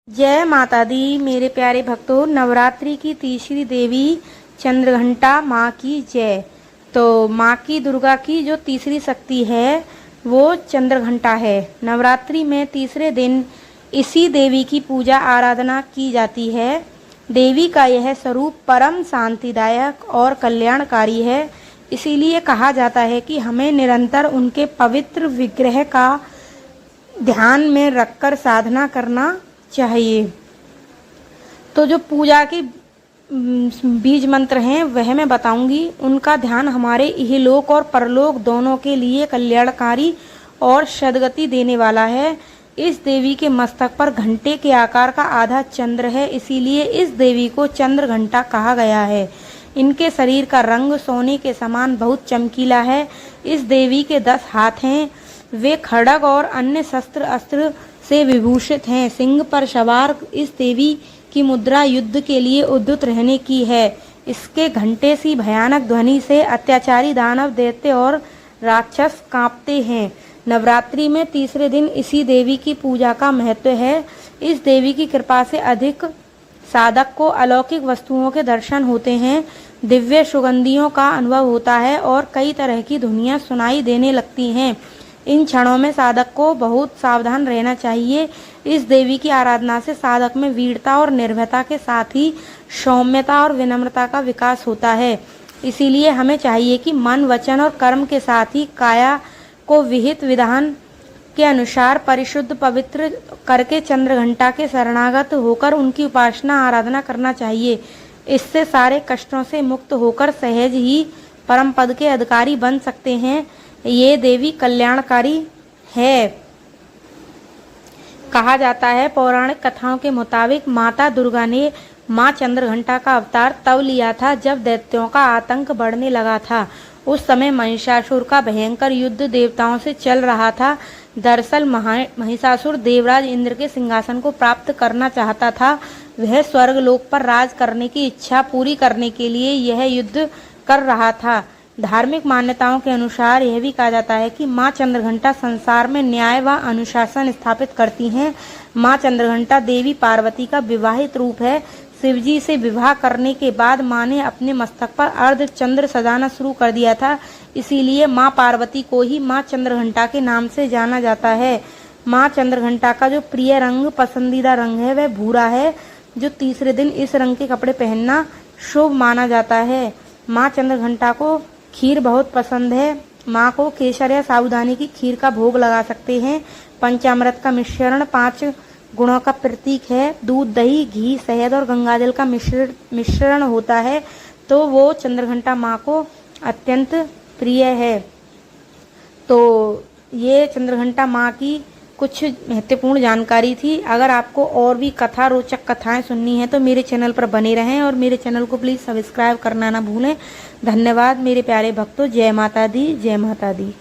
जय माता दी। मेरे प्यारे भक्तों, नवरात्रि की तीसरी देवी चंद्रघंटा माँ की जय। तो माँ की दुर्गा की जो तीसरी शक्ति है वो चंद्रघंटा है। नवरात्रि में तीसरे दिन इसी देवी की पूजा आराधना की जाती है। देवी का यह स्वरूप परम शांतिदायक और कल्याणकारी है। इसीलिए कहा जाता है कि हमें निरंतर उनके पवित्र विग्रह का ध्यान में रखकर साधना करना चाहिए। तो जो पूजा के बीज मंत्र हैं वह मैं बताऊंगी। उनका ध्यान हमारे इहलोक और परलोक दोनों के लिए कल्याणकारी और सद्गति देने वाला है। इस देवी के मस्तक पर घंटे के आकार का आधा चंद्र है, इसीलिए इस देवी को चंद्र घंटा कहा गया है। इनके शरीर का रंग सोने के समान बहुत चमकीला है। इस देवी के 10 हाथ हैं। वे खड्ग और अन्य शस्त्र अस्त्र से विभूषित हैं। सिंह पर सवार इस देवी की मुद्रा युद्ध के लिए उद्युत रहने की है। इसके घंटे सी भयानक ध्वनि से अत्याचारी दानव, दैत्य और राक्षस कांपते हैं। नवरात्रि में तीसरे दिन इसी देवी की पूजा का महत्व है। इस देवी की कृपा से अधिक साधक को अलौकिक वस्तुओं के दर्शन होते हैं, दिव्य सुगंधियों का अनुभव होता है और कई तरह की ध्वनियाँ सुनाई देने लगती हैं। इन क्षणों में साधक को बहुत सावधान रहना चाहिए। इस देवी की आराधना से साधक में वीरता और निर्भयता के साथ ही सौम्यता और विनम्रता का विकास होता है। इसीलिए हमें चाहिए कि मन, वचन और कर्म के साथ ही काया को विहित विधान के अनुसार परिशुद्ध पवित्र करके चंद्रघंटा के शरणागत होकर उनकी उपासना आराधना करना चाहिए। इससे सारे कष्टों से मुक्त होकर सहज ही परम पद के अधिकारी बन सकते हैं। ये देवी कल्याणकारी है। कहा जाता है, पौराणिक कथाओं के मुताबिक माता दुर्गा ने माँ चंद्रघंटा का अवतार तब लिया था जब दैत्यों का आतंक बढ़ने लगा था। उस समय महिषासुर का भयंकर युद्ध देवताओं से चल रहा था। दरअसल महिषासुर देवराज इंद्र के सिंहासन को प्राप्त करना चाहता था। वह स्वर्गलोक पर राज करने की इच्छा पूरी करने के लिए यह युद्ध कर रहा था। धार्मिक मान्यताओं के अनुसार यह भी कहा जाता है कि माँ चंद्रघंटा संसार में न्याय व अनुशासन स्थापित करती हैं। माँ चंद्रघंटा देवी पार्वती का विवाहित रूप है। शिवजी से विवाह करने के बाद माँ ने अपने मस्तक पर अर्ध चंद्र सजाना शुरू कर दिया था। इसीलिए माँ पार्वती को ही माँ चंद्रघंटा के नाम से जाना जाता है। माँ चंद्रघंटा का जो प्रिय रंग, पसंदीदा रंग है वह भूरा है, जो तीसरे दिन इस रंग के कपड़े पहनना शुभ माना जाता है। माँ चंद्रघंटा को खीर बहुत पसंद है। माँ को केसर या साबूदाने की खीर का भोग लगा सकते हैं। पंचामृत का मिश्रण 5 गुणों का प्रतीक है। दूध, दही, घी, शहद और गंगाजल का मिश्रण होता है, तो वो चंद्रघंटा माँ को अत्यंत प्रिय है। तो ये चंद्रघंटा माँ की कुछ महत्वपूर्ण जानकारी थी। अगर आपको और भी कथा, रोचक कथाएं सुननी है तो मेरे चैनल पर बने रहें और मेरे चैनल को प्लीज़ सब्सक्राइब करना ना भूलें। धन्यवाद मेरे प्यारे भक्तों। जय माता दी, जय माता दी।